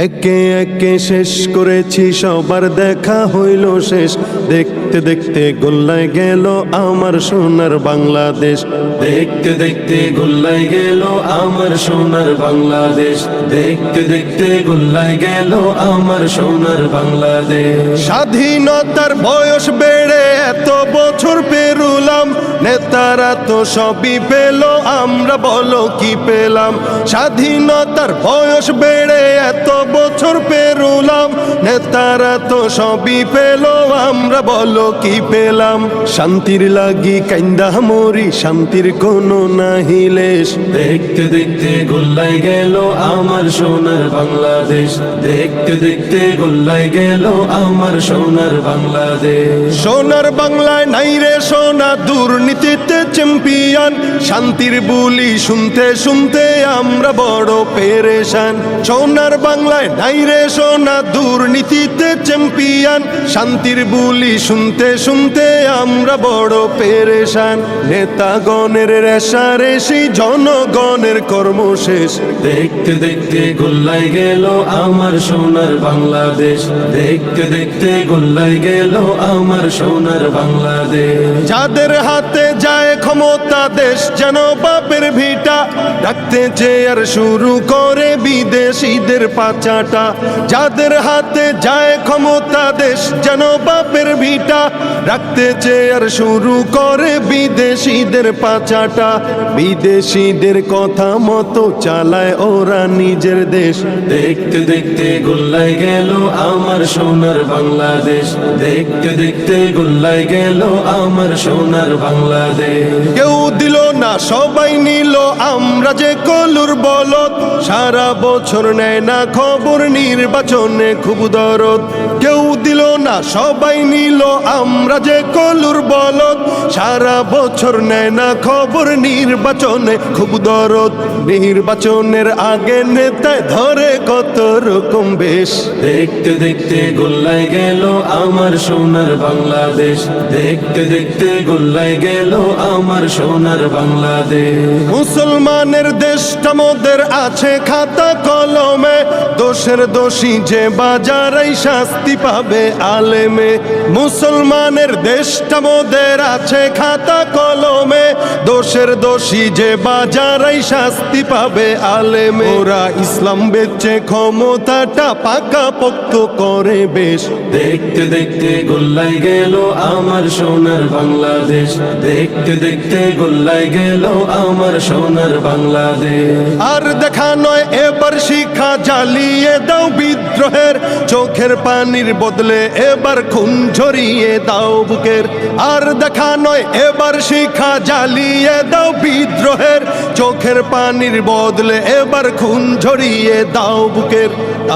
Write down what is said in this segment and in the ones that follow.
একে একে শেষ করেছি, সবার দেখা হইল শেষ। দেখতে দেখতে গোল্লায় গেল আমার সোনার বাংলাদেশ। দেখতে দেখতে গোল্লায় গেল আমার সোনার বাংলাদেশ। দেখতে দেখতে গোল্লায় গেল আমার সোনার বাংলাদেশ। স্বাধীনতার বয়স বেড়ে এত বছর পেরুলাম, নেতারা তো সবই পেল, আমরা বলো কি পেলাম। স্বাধীনতার বয়স বেড়ে এত বছর পেরুলাম, নেতারা তো সবই পেল, আমরা বলো কি পেলাম। শান্তির লাগি কাইন্দা মরি, শান্তির কোনো নাহি লেশ। দেখতে দেখতে গোল্লায় গেল আমার সোনার বাংলাদেশ। দেখতে দেখতে গোল্লায় গেল আমার সোনার বাংলাদেশ। সোনার বাংলায় নাই রে সোনা, দুর্নীতিতে চ্যাম্পিয়ন। শান্তির বুলি শুনতে শুনতে আমরা বড় পেরেশান। সোনার বাংলায় নাই রে সোনা, দুর্নীতিতে চ্যাম্পিয়ন। শান্তির বুলি শুনতে শুনতে আমরা বড় পেরেশান। নেতাগণের রেশারেশি, জনগণের কর্মশেষ। দেখতে দেখতে গোল্লায় গেল আমার সোনার বাংলাদেশ। দেখতে দেখতে গোল্লায় গেল আমার সোনার বাংলাদেশ। যাদের হাতে যায় ক্ষমতা, দেশ যেন বাপের ভিটা। ডাকতে চেয়ার শুরু করে বিদেশিদের পাচাটা। যাদের হাতে যায় ক্ষমতা, দেশ যেন বাপের ভিটা। রাখতে চেয়ার শুরু করে বিদেশিদের পাচাটা। বিদেশিদের কথা মতো চালায় ওরা নিজের দেশ। দেখতে দেখতে গোল্লায় গেল আমার সোনার বাংলাদেশ। দেখতে দেখতে গোল্লায় গেল আমার সোনার বাংলাদেশ। কেউ দিল না, সবাই নিল, আমরা যে কলুর বলদ। সারা বছর নেয় না খবর, নির্বাচনে খুব দরদ। কেউ দিল না, সবাই নিল, আমরা যে কলুর বলদ। সারা বছর নেয় না খবর, নির্বাচনে খুব দরদ। নির্বাচনের আগে নেতায় ধরে কত রকম বেশ। দেখতে দেখতে গোল্লায় গেল আমার সোনার বাংলাদেশ। দেখতে দেখতে গোল্লায় গেল আমার সোনার বাংলাদেশ। মুসলমানের দেশটা মোদের আছে খাতা কলমে। দোষের দোষী যে বাজারাই শাস্তি পাবে আলেমে। মুসলমানের দেশটা মোদের আছে খাতা কলমে। দোষের দোষী যে বাজারাই শাস্তি পাবে আলেমে। ওরা ইসলাম বেচে ক্ষমতাটা পাকা পোক্ত করে বেশ। দেখতে দেখতে গোল্লায় গেল আমার সোনার বাংলাদেশ। দেখতে দেখতে গোল্লায় গেল আমার সোনার বাংলাদেশ। আর দেখা নয় এবার শিক্ষা, জ্বালিয়ে দাও বিদ্রোহের। চোখের পানির বদলে এবার খুন ঝরিয়ে দাও বুকের। আর দেখা নয় এবার শিক্ষা, জ্বালিয়ে দাও বিদ্রোহের। চোখের পানির বদলে এবার খুন ঝরিয়ে দাও বুকের।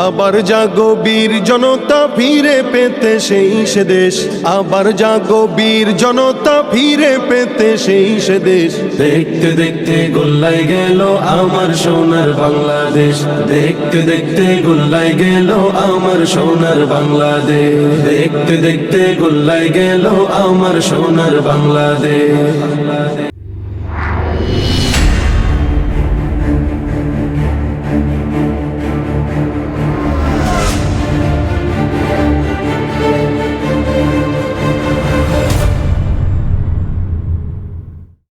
আবার জাগো বীর জনতা, ফিরে পেতে সেই সে দেশ। আবার জাগো বীর জনতা, ফিরে পেতে সেই সে দেশ। দেখতে দেখতে গোল্লায় গেল আমার সোনার বাংলাদেশ। দেখতে দেখতে গোল্লায় গেল আমার সোনার বাংলাদেশ। দেখতে দেখতে গোল্লায় গেল আমার সোনার বাংলাদেশ।